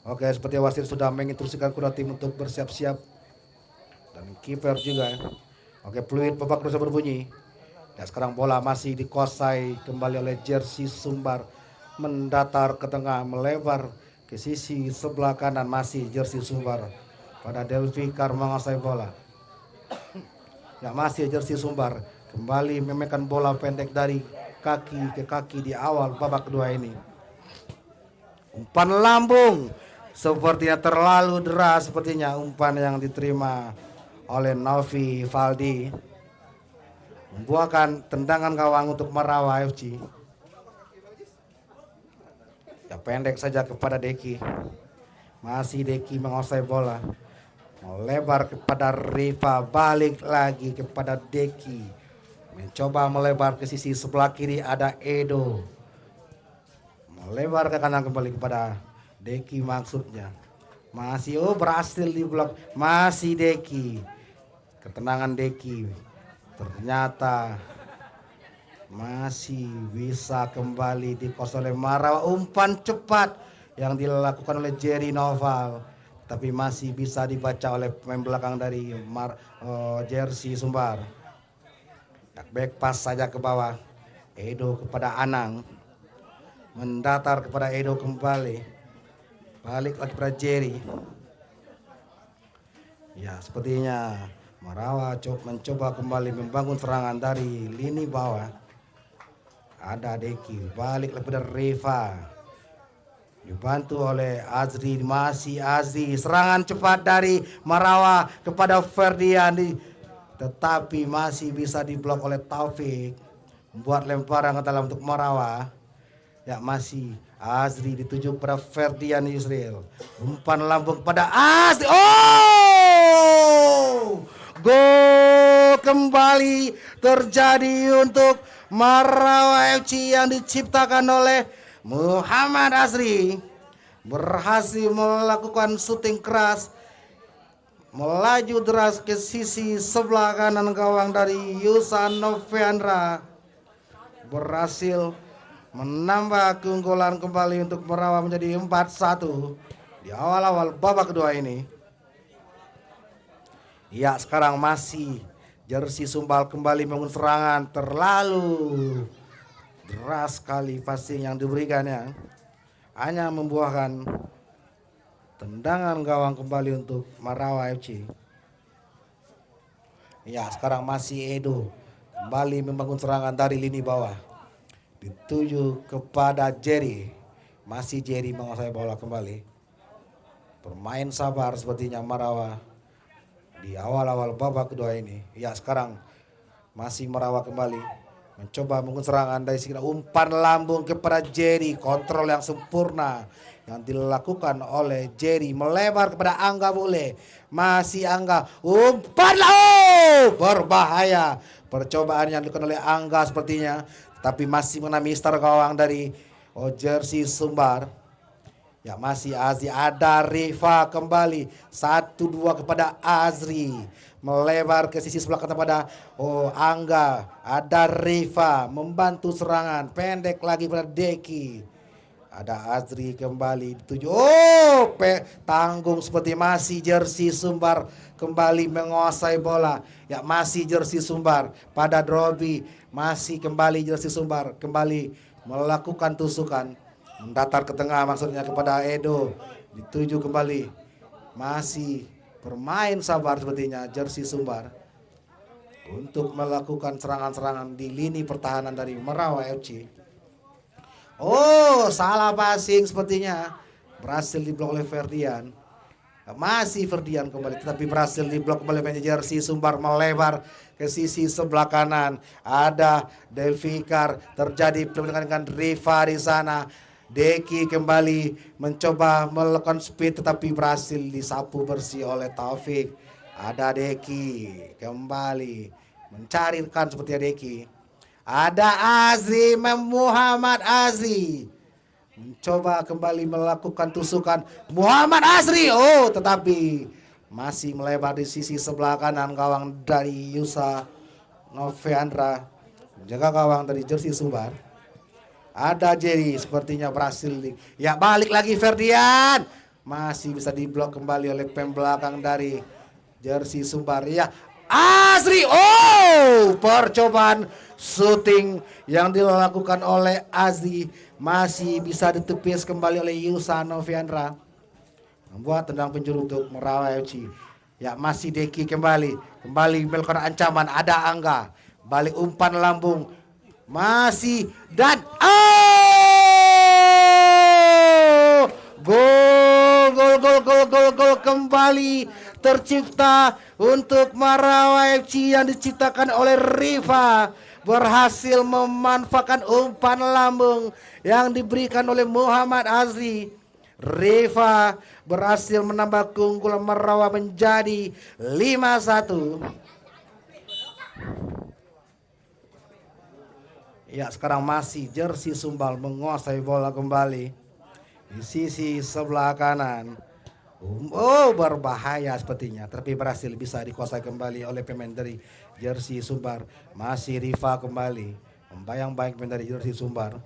Oke, seperti wasit sudah menginstruksikan kedua tim untuk bersiap-siap dan kiper juga. Oke, peluit babak kedua berbunyi. Dan sekarang bola masih dikuasai kembali oleh Jersey Sumbar, mendatar ke tengah, melebar ke sisi sebelah kanan, masih Jersey Sumbar. Pada Delvikar menguasai bola. Ya, masih Jersey Sumbar kembali memainkan bola pendek dari kaki ke kaki di awal babak kedua ini. Umpan lambung sepertinya terlalu deras, sepertinya umpan yang diterima oleh Novi Valdi, membuahkan tendangan gawang untuk Marawa FC. Ya, pendek saja kepada Deki. Masih Deki menguasai bola, melebar kepada Riva, balik lagi kepada Deki, mencoba melebar ke sisi sebelah kiri, ada Edo, melebar ke kanan kembali kepada Deki maksudnya. Masih berhasil di blok, masih Deki, ketenangan Deki, ternyata masih bisa kembali dikosong oleh Marawa. Umpan cepat yang dilakukan oleh Jerry Noval, tapi masih bisa dibaca oleh pemain belakang dari Jersey Sumbar. Back pass saja ke bawah, Edo kepada Anang, mendatar kepada Edo kembali, balik lagi kepada Jerry. Ya, sepertinya Marawa mencoba kembali membangun serangan dari lini bawah. Ada Deki, balik kepada Reva, dibantu oleh Azri, masih Azri, serangan cepat dari Marawa kepada Ferdian, tetapi masih bisa diblok oleh Taufik, membuat lemparan ke dalam untuk Marawa. Ya, masih Azri dituju kepada Ferdian Israel, umpan lambung pada Azri. Gol kembali terjadi untuk Marawa FC yang diciptakan oleh Muhammad Azri, berhasil melakukan syuting keras, melaju deras ke sisi sebelah kanan gawang dari Yusan Noviandra, berhasil menambah keunggulan kembali untuk Marawa menjadi 4-1 di awal-awal babak kedua ini. Ya, sekarang masih Jersey Sumbar kembali membangun serangan, terlalu deras sekali passing yang diberikannya, hanya membuahkan tendangan gawang kembali untuk Marawa FC. Ya, sekarang masih Edo kembali membangun serangan dari lini bawah, dituju kepada Jerry. Masih Jerry menguasai bola kembali. Bermain sabar sepertinya Marawa di awal-awal babak kedua ini. Ya, sekarang masih Marawa kembali mencoba membangun serangan dari sini. Umpan lambung kepada Jerry, kontrol yang sempurna yang dilakukan oleh Jerry, melebar kepada Angga Bule. Masih Angga, umpan berbahaya. Percobaan yang dilakukan oleh Angga sepertinya, tapi masih mengenai mister gawang dari Jersey Sumbar. Ya, masih Azri, ada Riva kembali 1-2 kepada Azri, melebar ke sisi sebelah kanan pada Angga, ada Riva membantu serangan pendek lagi pada Deki. Ada Azri kembali dituju. Oh, tanggung seperti masih jersey Sumbar kembali menguasai bola. Ya, masih jersey Sumbar pada Robi. Masih kembali jersey Sumbar kembali melakukan tusukan. Mendatar ke tengah maksudnya kepada Edo. Dituju kembali. Masih bermain sabar sepertinya jersey Sumbar untuk melakukan serangan-serangan di lini pertahanan dari Merawa FC. Oh, salah passing sepertinya. Berhasil diblok oleh Ferdian. Masih Ferdian kembali, tetapi berhasil diblok oleh jersey Sumbar melebar ke sisi sebelah kanan. Ada Delvikar, terjadi pertendangan dengan Riva di sana. Deki kembali mencoba melakukan speed, tetapi berhasil disapu bersih oleh Taufik. Ada Deki kembali mencari rekan seperti Deki. Ada Azri, Muhammad Azri mencoba kembali melakukan tusukan. Muhammad Azri, oh, tetapi masih melebar di sisi sebelah kanan gawang dari Yusa Noviandra, menjaga gawang dari jersey Sumbar. Ada Jerry, sepertinya berhasil. Ya, balik lagi Ferdian, masih bisa diblok kembali oleh pembelakang dari jersey Sumbar. Ya, Azri, oh, percobaan shooting yang dilakukan oleh Azri masih bisa ditepis kembali oleh Yusa Noviandra, membuat tendang penjuru untuk Merawa FC. Ya, masih Deki kembali melakukan ancaman. Ada Angga, balik umpan lambung, masih dan oh, gol kembali tercipta untuk Merawa FC yang diciptakan oleh Riva. Berhasil memanfaatkan umpan lambung yang diberikan oleh Muhammad Azri. Riva berhasil menambah keunggulan Merawa menjadi 5-1. Ya, sekarang masih jersey Sumbar menguasai bola kembali di sisi sebelah kanan. Oh, berbahaya sepertinya, tapi berhasil bisa dikuasai kembali oleh pemain dari jersey Sumbar. Masih Riva kembali membayang-bayang pemain dari jersey Sumbar.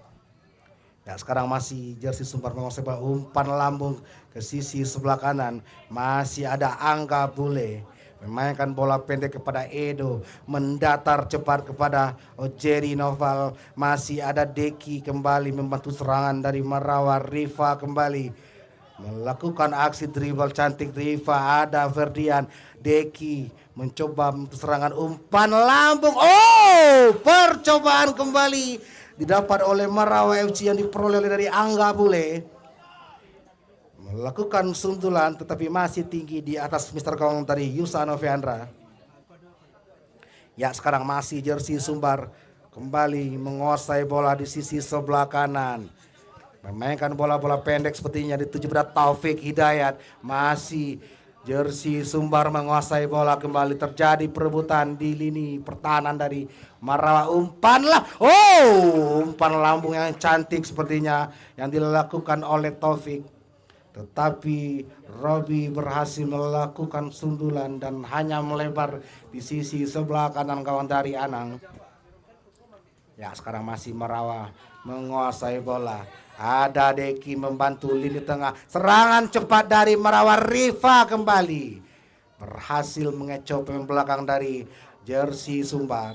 Ya, sekarang masih jersey Sumbar menguasai bola, umpan lambung ke sisi sebelah kanan. Masih ada Angga Bule memainkan bola pendek kepada Edo, mendatar cepat kepada Ojeri Noval. Masih ada Deki kembali membantu serangan dari Merawa. Riva kembali melakukan aksi dribble cantik. Riva, ada Ferdian, Deki mencoba serangan umpan lambung. Oh, percobaan kembali didapat oleh Merawa FC yang diperoleh dari Angga Bule. Melakukan sundulan tetapi masih tinggi di atas Mr. Gawang dari Yusa Noviandra. Ya, sekarang masih jersey Sumbar kembali menguasai bola di sisi sebelah kanan. Memainkan bola-bola pendek sepertinya dituju pada Taufik Hidayat. Masih jersey Sumbar menguasai bola kembali. Terjadi perebutan di lini pertahanan dari Merawa. Umpan lambung yang cantik sepertinya yang dilakukan oleh Taufik. Tetapi Robi berhasil melakukan sundulan dan hanya melebar di sisi sebelah kanan gawang dari Anang. Ya, sekarang masih Merawa menguasai bola. Ada Deki membantu lini tengah. Serangan cepat dari Merawa. Riva kembali berhasil mengecoh pemain belakang dari jersey Sumbar.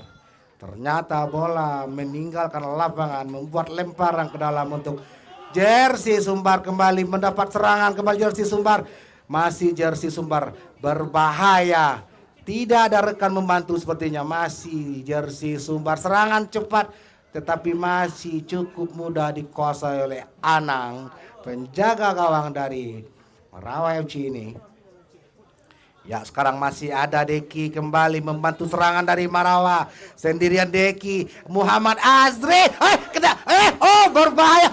Ternyata bola meninggalkan lapangan, membuat lemparan ke dalam untuk jersey Sumbar. Kembali mendapat serangan kembali jersey Sumbar. Masih jersey Sumbar berbahaya. Tidak ada rekan membantu sepertinya. Masih jersey Sumbar. Serangan cepat tetapi masih cukup mudah dikuasai oleh Anang, penjaga gawang dari Merawa FC ini. Ya, sekarang masih ada Deki kembali membantu serangan dari Merawa. Sendirian Deki, Muhammad Azri. Berbahaya.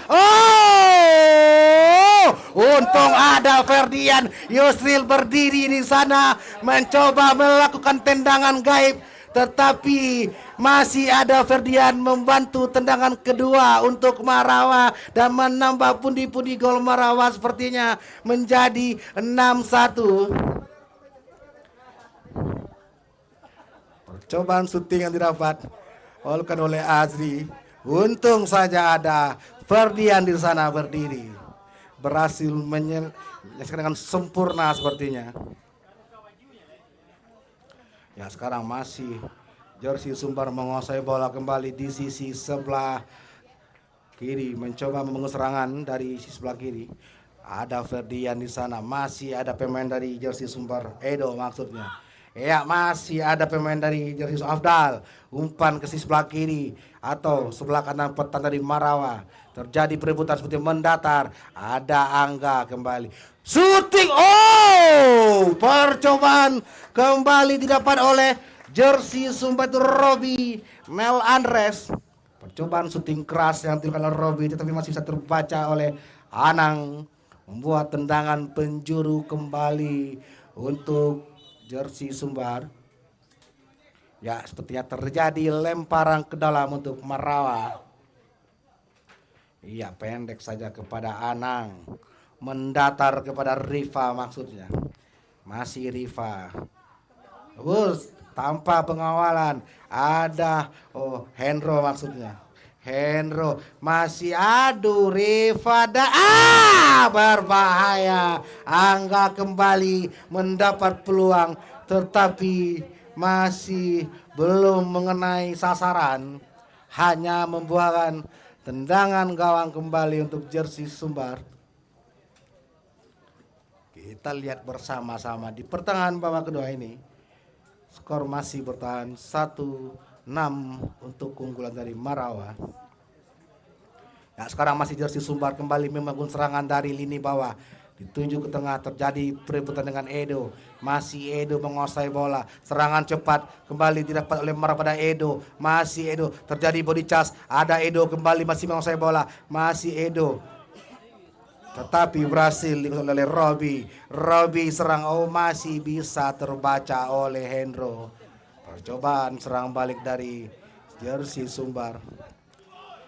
Untung ada Ferdian Yusril berdiri di sana mencoba melakukan tendangan gaib. Tetapi masih ada Ferdian membantu tendangan kedua untuk Merawa dan menambah pundi-pundi gol Merawa sepertinya menjadi 6-1. Percobaan syuting yang didapat oleh Azri. Untung saja ada Ferdian di sana berdiri. Berhasil menyelesaikan dengan sempurna sepertinya. Ya, sekarang masih jersey Sumbar menguasai bola kembali di sisi sebelah kiri, mencoba membangun serangan dari sisi sebelah kiri. Ada Ferdian di sana, masih ada pemain dari jersey Sumbar, Edo maksudnya. Ya, masih ada pemain dari jersey Afdal, umpan ke sisi sebelah kiri atau sebelah kanan petan dari Marawa. Terjadi perebutan seperti mendatar. Ada Angga kembali. Shooting. Oh, percobaan kembali didapat oleh jersey Sumbar Robi Mel Andres. Percobaan shooting keras yang dilakukan oleh Robi tetapi masih bisa terbaca oleh Anang. Membuat tendangan penjuru kembali untuk jersey Sumbar. Ya, sepertinya terjadi lemparan ke dalam untuk Marawa. Iya, pendek saja kepada Anang. Mendatar kepada Riva maksudnya. Masih Riva. Tanpa pengawalan. Ada Hendro maksudnya. Hendro masih adu Riva berbahaya. Angga kembali mendapat peluang tetapi masih belum mengenai sasaran. Hanya membuahkan tendangan gawang kembali untuk jersey Sumbar. Kita lihat bersama-sama di pertengahan babak kedua ini. Skor masih bertahan 1-6 untuk keunggulan dari Marawa. Nah, sekarang masih jersey Sumbar kembali membangun serangan dari lini bawah. Dituju ke tengah, terjadi perebutan dengan Edo. Masih Edo menguasai bola. Serangan cepat kembali didapat oleh Marawa pada Edo. Masih Edo, terjadi body charge. Ada Edo kembali masih menguasai bola. Masih Edo. Tetapi berhasil dikuasai oleh Robi. Robi serang, masih bisa terbaca oleh Hendro. Percobaan serang balik dari jersey Sumbar.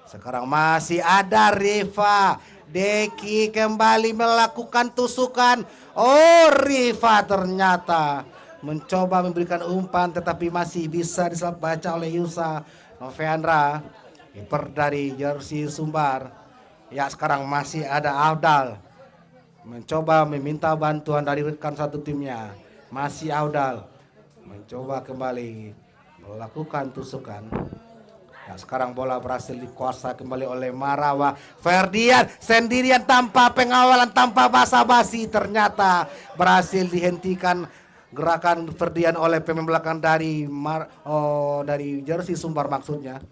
Sekarang masih ada Riva. Deki kembali melakukan tusukan. Riva ternyata mencoba memberikan umpan tetapi masih bisa dibaca oleh Yusa Noveandra, kiper dari jersey Sumbar. Ya, sekarang masih ada Audal mencoba meminta bantuan dari rekan satu timnya. Masih Audal mencoba kembali melakukan tusukan. Nah, sekarang bola berhasil dikuasai kembali oleh Marawa. Ferdian sendirian tanpa pengawalan, tanpa basa-basi. Ternyata berhasil dihentikan gerakan Ferdian oleh pemain belakang dari dari jersey Sumbar maksudnya.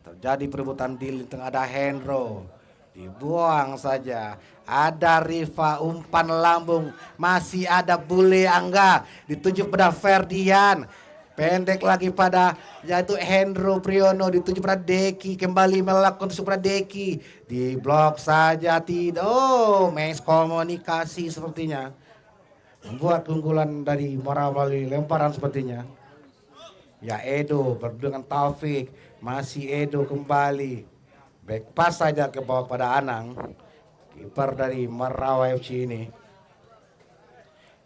Terjadi perebutan di tengah, ada Hendro. Dibuang saja. Ada Riva, umpan lambung. Masih ada Bule Angga. Dituju pada Ferdian. Pendek lagi pada yaitu Hendro Priyono, dituju pada Deki, kembali melakukan tusuk pada Deki, di blok saja tidak. Miskomunikasi sepertinya membuat keunggulan dari Marawa melalui lemparan sepertinya. Ya, Edo berdua dengan Taufik, masih Edo kembali back pass saja ke bawah pada Anang, kiper dari Marawa FC ini.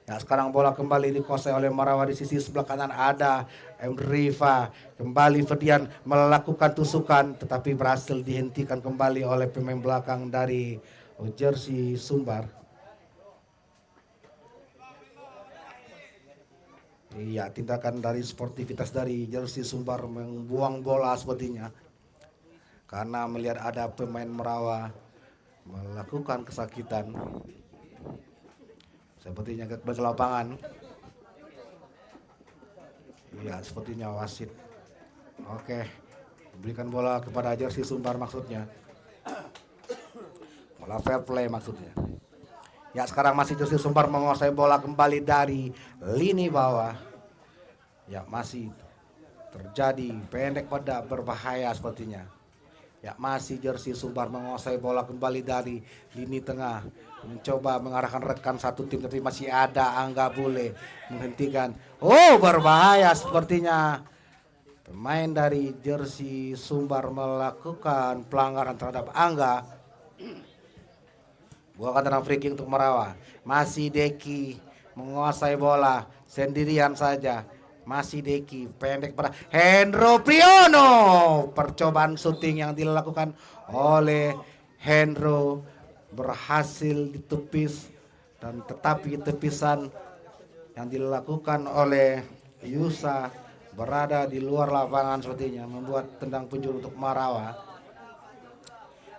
Nah, sekarang bola kembali dikuasai oleh Marawa di sisi sebelah kanan, ada Riva. Kembali Ferdian melakukan tusukan tetapi berhasil dihentikan kembali oleh pemain belakang dari jersey Sumbar. Iya, tindakan dari sportivitas dari jersey Sumbar membuang bola sepertinya. Karena melihat ada pemain Marawa melakukan kesakitan. Sepertinya ke lapangan. Iya, sepertinya wasit. Oke, berikan bola kepada jersey Sumbar maksudnya. Bola fair play maksudnya. Ya, sekarang masih jersey Sumbar menguasai bola kembali dari lini bawah. Ya, masih terjadi pendek pada berbahaya sepertinya. Ya, masih jersey Sumbar menguasai bola kembali dari lini tengah, mencoba mengarahkan rekan satu tim tapi masih ada Angga Bule menghentikan. Berbahaya sepertinya. Pemain dari jersey Sumbar melakukan pelanggaran terhadap Angga. Bukan tenang, free kick untuk Marawa. Masih Deki menguasai bola sendirian saja. Masih Deki pendek pada Hendro Priyono. Percobaan syuting yang dilakukan oleh Hendro berhasil ditepis, dan tetapi tepisan yang dilakukan oleh Yusa berada di luar lapangan sepertinya, membuat tendang penjuru untuk Marawa.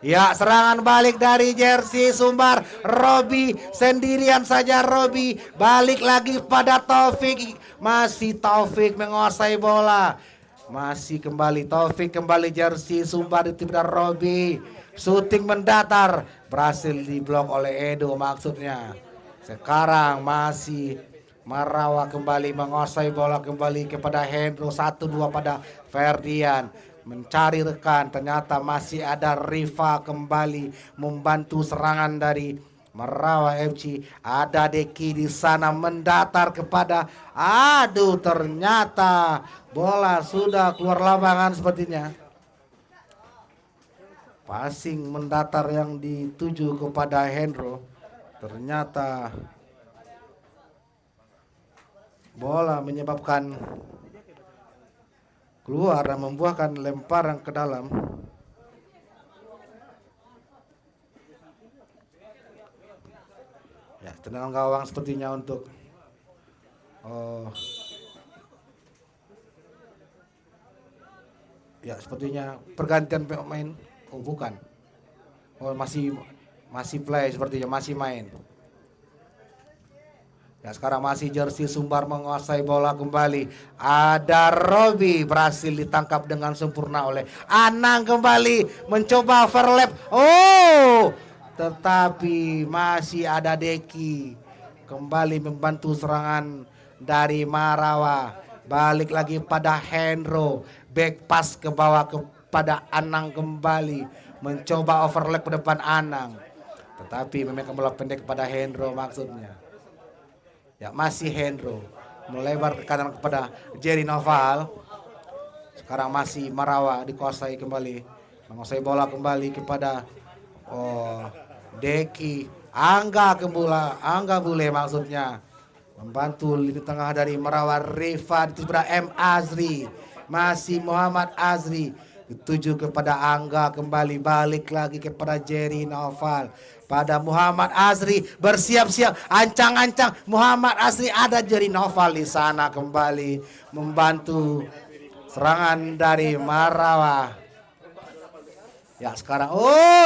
Ya, serangan balik dari jersey Sumbar. Robi sendirian saja. Robi balik lagi pada Taufik. Masih Taufik menguasai bola. Masih kembali Taufik, kembali jersey Sumbar ditipis Robi. Shooting mendatar, berhasil diblok oleh Edo maksudnya. Sekarang masih Marawa kembali menguasai bola, kembali kepada Hendro. 1-2 pada Ferdian. Mencari rekan, ternyata masih ada Riva kembali membantu serangan dari Marawa FC. Ada Deki di sana mendatar kepada, aduh ternyata bola sudah keluar lapangan sepertinya. Passing mendatar yang dituju kepada Hendro, ternyata bola menyebabkan keluar dan membuahkan lemparan ke dalam. Ya, tendangan gawang sepertinya untuk ya, sepertinya pergantian pemain. Oh, bukan. Oh, masih play sepertinya, masih main. Ya, sekarang masih jersey Sumbar menguasai bola kembali. Ada Robi, berhasil ditangkap dengan sempurna oleh Anang, kembali mencoba overlap. Oh, tetapi masih ada Deki kembali membantu serangan dari Marawa. Balik lagi pada Hendro, back pass ke bawah kepada Anang, kembali mencoba overlap ke depan Anang, tetapi memainkan bola pendek kepada Hendro maksudnya. Ya, masih Hendro melebar ke kanan kepada Jerry Noval. Sekarang masih Marawa dikuasai kembali, menguasai bola kembali kepada Deki. Angga Bule maksudnya, membantu lini tengah dari Marawa. Riva ditiba M Azri, masih Muhammad Azri dituju kepada Angga, kembali balik lagi kepada Jerry Noval. Pada Muhammad Azri, bersiap-siap, ancang-ancang Muhammad Azri, ada Jerry Noval di sana kembali membantu serangan dari Marawa. Ya, sekarang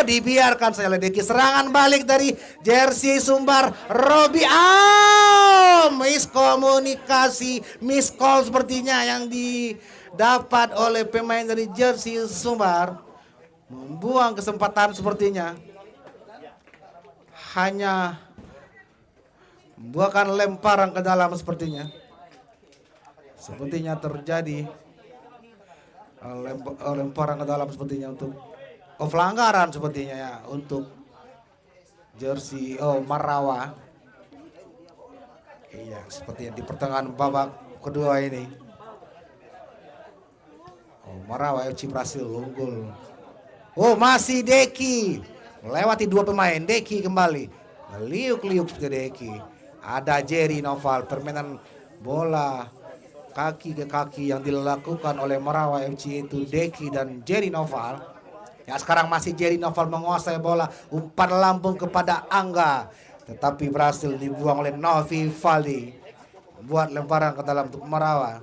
dibiarkan saya Deki. Serangan balik dari jersey Sumbar. Robi, miskomunikasi, miskol sepertinya yang didapat oleh pemain dari jersey Sumbar. Membuang kesempatan sepertinya. Hanya membuahkan lemparan ke dalam sepertinya. Sepertinya terjadi lemparan ke dalam sepertinya untuk pelanggaran sepertinya ya untuk jersey Marawa. Iya, sepertinya di pertengahan babak kedua ini Marawa FC berhasil unggul. Masih Deki melewati dua pemain. Deki kembali meliuk-liuk ke Deki. Ada Jerry Noval, permainan bola kaki ke kaki yang dilakukan oleh Marawa FC itu Deki dan Jerry Noval. Ya, sekarang masih Jerry Noval menguasai bola, umpan lambung kepada Angga, tetapi berhasil dibuang oleh Novi Valdi, buat lemparan ke dalam untuk Marawa.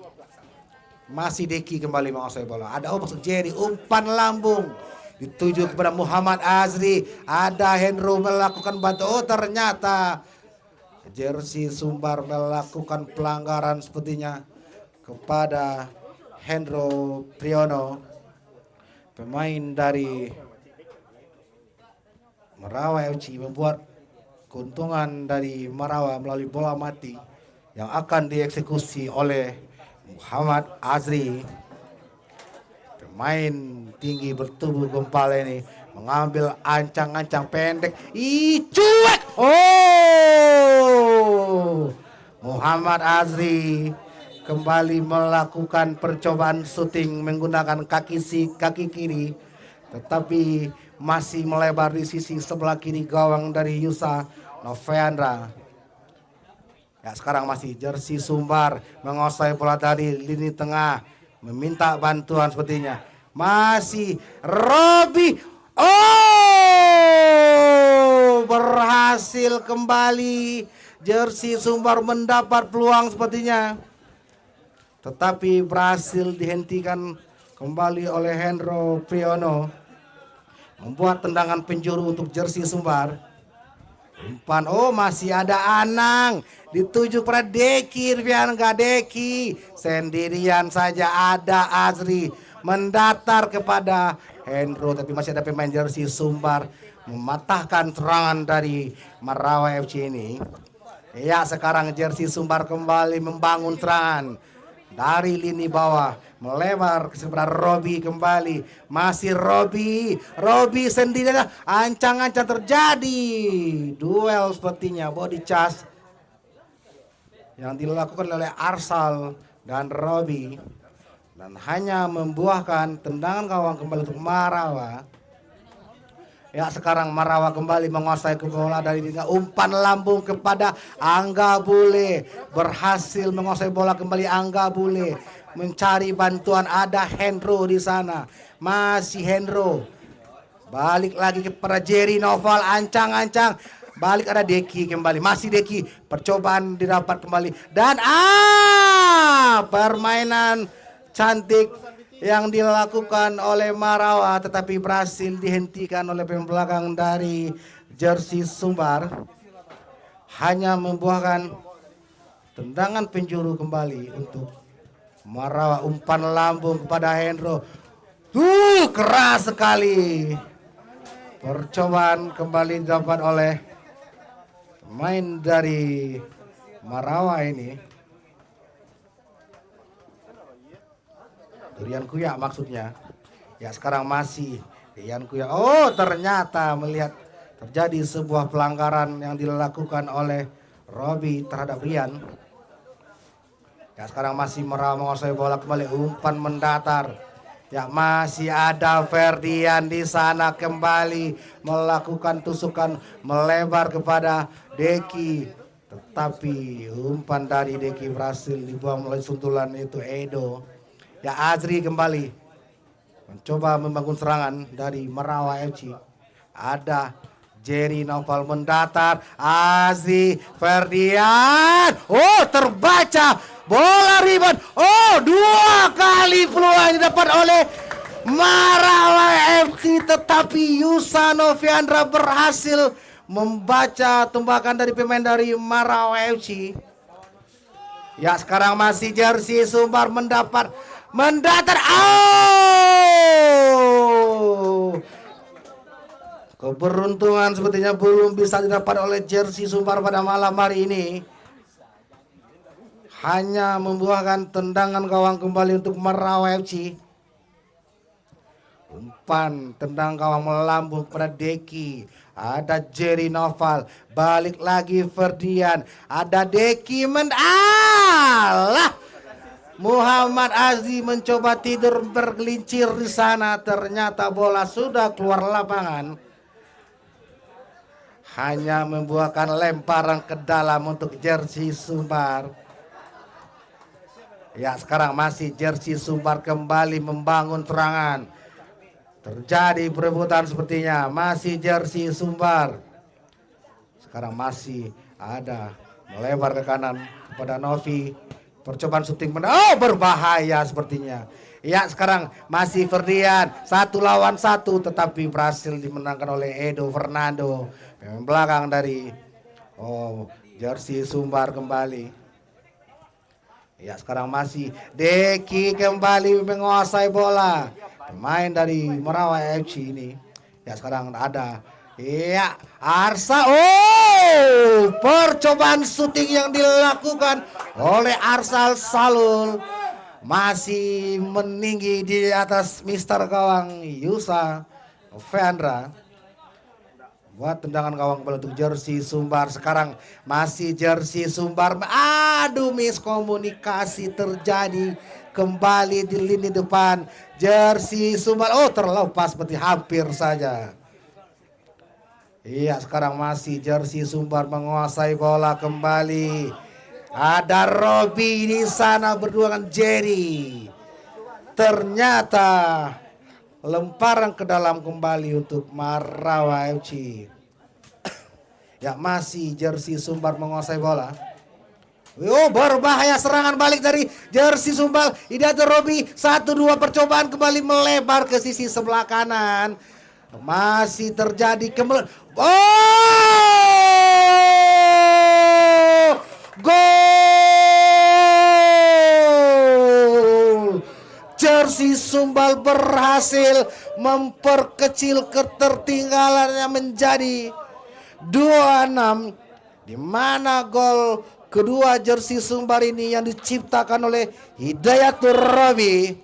Masih Deki kembali menguasai bola. Ada maksud Jerry, umpan lambung dituju kepada Muhammad Azri. Ada Hendro melakukan bantu. Ternyata jersey Sumbar melakukan pelanggaran sepertinya kepada Hendro Priyono, pemain dari Marawa FC, membuat keuntungan dari Marawa melalui bola mati yang akan dieksekusi oleh Muhammad Azri. Pemain tinggi bertubuh gempal ini mengambil ancang-ancang pendek. Cuek. Muhammad Azri kembali melakukan percobaan syuting menggunakan kaki kiri, tetapi masih melebar di sisi sebelah kiri gawang dari Yusa Novendra. Ya sekarang masih jersey Sumbar menguasai bola dari lini tengah, meminta bantuan sepertinya. Masih Robi. Oh, berhasil kembali jersey Sumbar mendapat peluang sepertinya. Tetapi berhasil dihentikan kembali oleh Hendro Priyono. Membuat tendangan penjuru untuk jersey Sumbar. Umpan, oh masih ada Anang. Dituju pada Deki, enggak Deki. Sendirian saja ada Azri. Mendatar kepada Hendro, tapi masih ada pemain jersey Sumbar. Mematahkan serangan dari Marawa FC ini. Ya sekarang jersey Sumbar kembali membangun serangan. Dari lini bawah melebar ke sebelah Robi kembali. Masih Robi sendirian. Ancang-ancang terjadi. Duel sepertinya body charge yang dilakukan oleh Arsal dan Robi. Dan hanya membuahkan tendangan gawang kembali untuk Marawa. Ya sekarang Marawa kembali menguasai bola dari umpan lambung kepada Angga Bule. Berhasil menguasai bola kembali Angga Bule. Mencari bantuan, ada Hendro di sana. Masih Hendro. Balik lagi kepada Jerry Noval, ancang-ancang. Balik ada Deki kembali. Masih Deki. Percobaan didapat kembali. Dan permainan cantik yang dilakukan oleh Marawa, tetapi berhasil dihentikan oleh pemain belakang dari jersey Sumbar. Hanya membuahkan tendangan penjuru kembali untuk Marawa. Umpan lambung kepada Hendro. Keras sekali. Percobaan kembali didapat oleh pemain dari Marawa ini. Durian Kuya maksudnya. Ya sekarang masih Durian Kuya. Oh ternyata melihat terjadi sebuah pelanggaran yang dilakukan oleh Robi terhadap Rian. Ya sekarang masih Marawa menguasai bola kembali. Umpan mendatar. Ya masih ada Ferdian di sana kembali melakukan tusukan melebar kepada Deki. Tetapi umpan dari Deki berhasil dibuang melalui suntulan itu Edo. Ya Azri kembali mencoba membangun serangan dari Marawa FC. Ada Jerry Noval mendatar. Azri Ferdian. Oh terbaca. Bola rebound. Oh dua kali peluang didapat oleh Marawa FC. Tetapi Yusa Noviandra berhasil membaca tembakan dari pemain dari Marawa FC. Ya sekarang masih jersey Sumbar mendatar. Keberuntungan sepertinya belum bisa didapat oleh jersey Sumbar pada malam hari ini. Hanya membuahkan tendangan gawang kembali untuk Marawa FC. Umpan tendang gawang melambung pada Deki. Ada Jerry Noval. Balik lagi Ferdian. Ada Deki Muhammad Azzi mencoba tidur bergelincir di sana. Ternyata bola sudah keluar lapangan. Hanya membuahkan lemparan ke dalam untuk jersey Sumbar. Ya sekarang masih jersey Sumbar kembali membangun serangan. Terjadi perebutan sepertinya. Masih jersey Sumbar. Sekarang masih ada melebar ke kanan kepada Novi. Percobaan syuting berbahaya sepertinya. Ya sekarang masih Ferdian 1 lawan 1 tetapi berhasil dimenangkan oleh Edo Fernando. Pemain belakang dari jersey Sumbar kembali. Ya sekarang masih Deki kembali menguasai bola. Pemain dari Marawa FC ini. Ya sekarang ada Arsa. Percobaan syuting yang dilakukan oleh Arsal Salul masih meninggi di atas Mister gawang Yusa Feandra. Buat tendangan gawang kembali untuk jersey Sumbar. Sekarang masih jersey Sumbar. Miskomunikasi terjadi kembali di lini depan jersey Sumbar. Terlepas seperti hampir saja. Iya sekarang masih jersey Sumbar menguasai bola kembali. Ada Robi di sana berdua dengan Jerry. Ternyata lemparan ke dalam kembali untuk Marawa FC. Ya, masih Jersey Sumbar menguasai bola. Oh, berbahaya serangan balik dari Jersey Sumbar. Hidayat Robi 1-2 percobaan kembali melebar ke sisi sebelah kanan. Masih terjadi gol! Jersey Sumbar berhasil memperkecil ketertinggalannya menjadi 2-6, di mana gol kedua Jersey Sumbar ini yang diciptakan oleh Hidayatur Robi.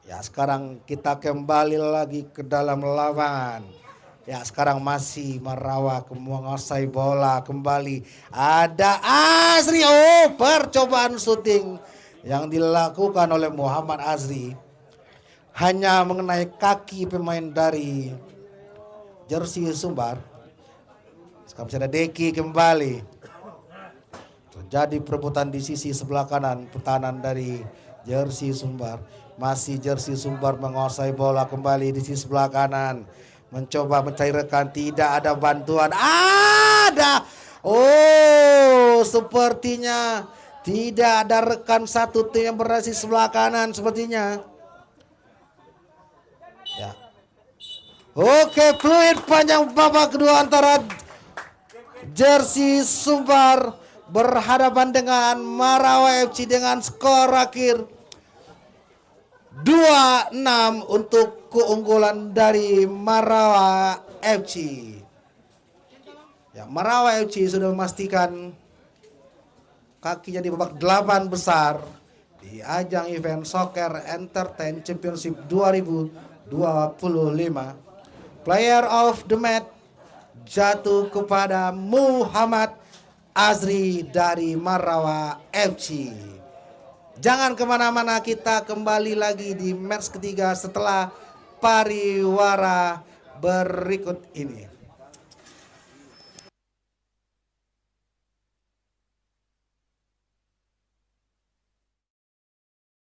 Ya, sekarang kita kembali lagi ke dalam lapangan. Ya, sekarang masih Marawa menguasai bola kembali. Ada Azri. Oh, percobaan syuting yang dilakukan oleh Muhammad Azri hanya mengenai kaki pemain dari Jersey Sumbar. Sekarang ada Deki kembali. Terjadi perebutan di sisi sebelah kanan pertahanan dari Jersey Sumbar. Masih Jersey Sumbar menguasai bola kembali di sisi sebelah kanan. Mencoba mencari rekan, tidak ada bantuan. Ada. Oh, sepertinya tidak ada rekan satu tim yang berada di sebelah kanan sepertinya. Ya. Oke, fluid panjang babak kedua antara Jersey Sumbar berhadapan dengan Marawa FC dengan skor akhir 2-6 untuk keunggulan dari Marawa FC. Ya, Marawa FC sudah memastikan kakinya di babak 8 besar di ajang event Soccer Entertain Championship 2025. Player of the match jatuh kepada Muhammad Azri dari Marawa FC. Jangan kemana-mana, kita kembali lagi di match ketiga setelah pariwara berikut ini.